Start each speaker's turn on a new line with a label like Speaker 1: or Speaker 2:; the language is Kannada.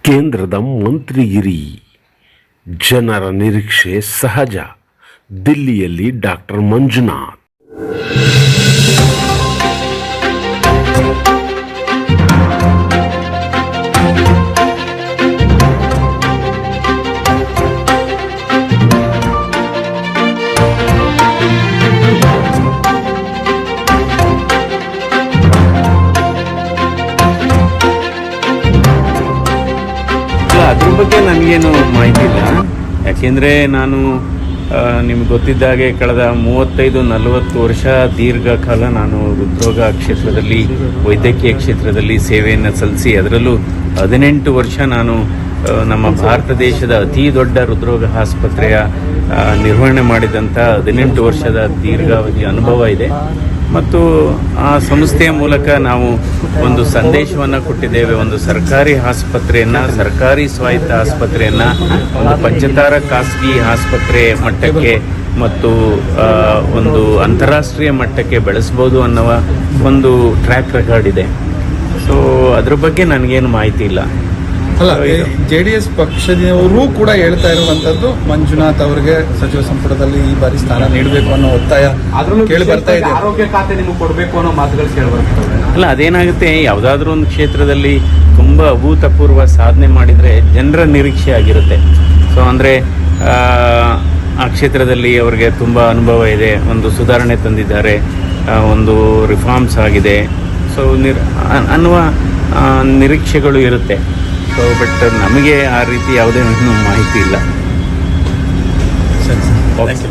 Speaker 1: ಕೇಂದ್ರದ ಮಂತ್ರಿಗಿರಿ. ಜನರ ನಿರೀಕ್ಷೆ ಸಹಜ. ದಿಲ್ಲಿಯಲ್ಲಿ ಡಾಕ್ಟರ್ ಮಂಜುನಾಥ್.
Speaker 2: ಅದ್ರ ಬಗ್ಗೆ ನನಗೇನು ಮಾಹಿತಿ ಇಲ್ಲ. ಯಾಕೆಂದರೆ ನಾನು ನಿಮ್ಗೆ ಗೊತ್ತಿದ್ದಾಗೆ ಕಳೆದ 35-40 ವರ್ಷ ದೀರ್ಘಕಾಲ ನಾನು ಹೃದ್ರೋಗ ಕ್ಷೇತ್ರದಲ್ಲಿ, ವೈದ್ಯಕೀಯ ಕ್ಷೇತ್ರದಲ್ಲಿ ಸೇವೆಯನ್ನು ಸಲ್ಲಿಸಿ, ಅದರಲ್ಲೂ 18 ವರ್ಷ ನಾನು ನಮ್ಮ ಭಾರತ ದೇಶದ ಅತಿ ದೊಡ್ಡ ಹೃದ್ರೋಗ ಆಸ್ಪತ್ರೆಯ ನಿರ್ವಹಣೆ ಮಾಡಿದಂಥ 18 ವರ್ಷದ ದೀರ್ಘಾವಧಿ ಅನುಭವ ಇದೆ. ಮತ್ತು ಆ ಸಂಸ್ಥೆಯ ಮೂಲಕ ನಾವು ಒಂದು ಸಂದೇಶವನ್ನು ಕೊಟ್ಟಿದ್ದೇವೆ. ಒಂದು ಸರ್ಕಾರಿ ಆಸ್ಪತ್ರೆಯನ್ನು, ಸರ್ಕಾರಿ ಸ್ವಾಯತ್ತ ಆಸ್ಪತ್ರೆಯನ್ನು ಒಂದು ಪಂಚತಾರ ಖಾಸಗಿ ಆಸ್ಪತ್ರೆ ಮಟ್ಟಕ್ಕೆ ಮತ್ತು ಒಂದು ಅಂತಾರಾಷ್ಟ್ರೀಯ ಮಟ್ಟಕ್ಕೆ ಬೆಳೆಸ್ಬೋದು ಅನ್ನುವ ಒಂದು ಟ್ರ್ಯಾಕ್ ರೆಕಾರ್ಡ್ ಇದೆ. ಸೊ ಅದ್ರ ಬಗ್ಗೆ ನನಗೇನು ಮಾಹಿತಿ ಇಲ್ಲ.
Speaker 3: ಅಲ್ಲ, JDS ಪಕ್ಷದವರು ಕೂಡ ಹೇಳ್ತಾ ಇರುವಂತದ್ದು ಮಂಜುನಾಥ್ ಅವರಿಗೆ ಸಚಿವ ಸಂಪುಟದಲ್ಲಿ ಈ ಬಾರಿ ಸ್ಥಾನ ನೀಡಬೇಕು ಅನ್ನೋ ಒತ್ತಾಯ ಕೇಳಿ ಬರ್ತಾ ಇದೆ.
Speaker 4: ಆರೋಗ್ಯ ಖಾತೆ ನಿಮಗೆ ಕೊಡಬೇಕು ಅನ್ನೋ ಮಾತುಗಳು ಕೇಳಿ ಬರ್ತವೆ.
Speaker 2: ಅಲ್ಲ, ಅದೇನಾಗುತ್ತೆ, ಯಾವುದಾದ್ರೂ ಒಂದು ಕ್ಷೇತ್ರದಲ್ಲಿ ತುಂಬ ಅಭೂತಪೂರ್ವ ಸಾಧನೆ ಮಾಡಿದರೆ ಜನರ ನಿರೀಕ್ಷೆ ಆಗಿರುತ್ತೆ. ಸೊ ಅಂದರೆ ಆ ಕ್ಷೇತ್ರದಲ್ಲಿ ಅವರಿಗೆ ತುಂಬ ಅನುಭವ ಇದೆ, ಒಂದು ಸುಧಾರಣೆ ತಂದಿದ್ದಾರೆ, ಒಂದು ರಿಫಾರ್ಮ್ಸ್ ಆಗಿದೆ, ಸೊ ಅನ್ನುವ ನಿರೀಕ್ಷೆಗಳು ಇರುತ್ತೆ. ಸೊ ಬಟ್ ನಮಗೆ ಆ ರೀತಿ ಯಾವುದೇ ಮಾಹಿತಿ ಇಲ್ಲ.
Speaker 3: ಸರಿ, ಥ್ಯಾಂಕ್ ಯು.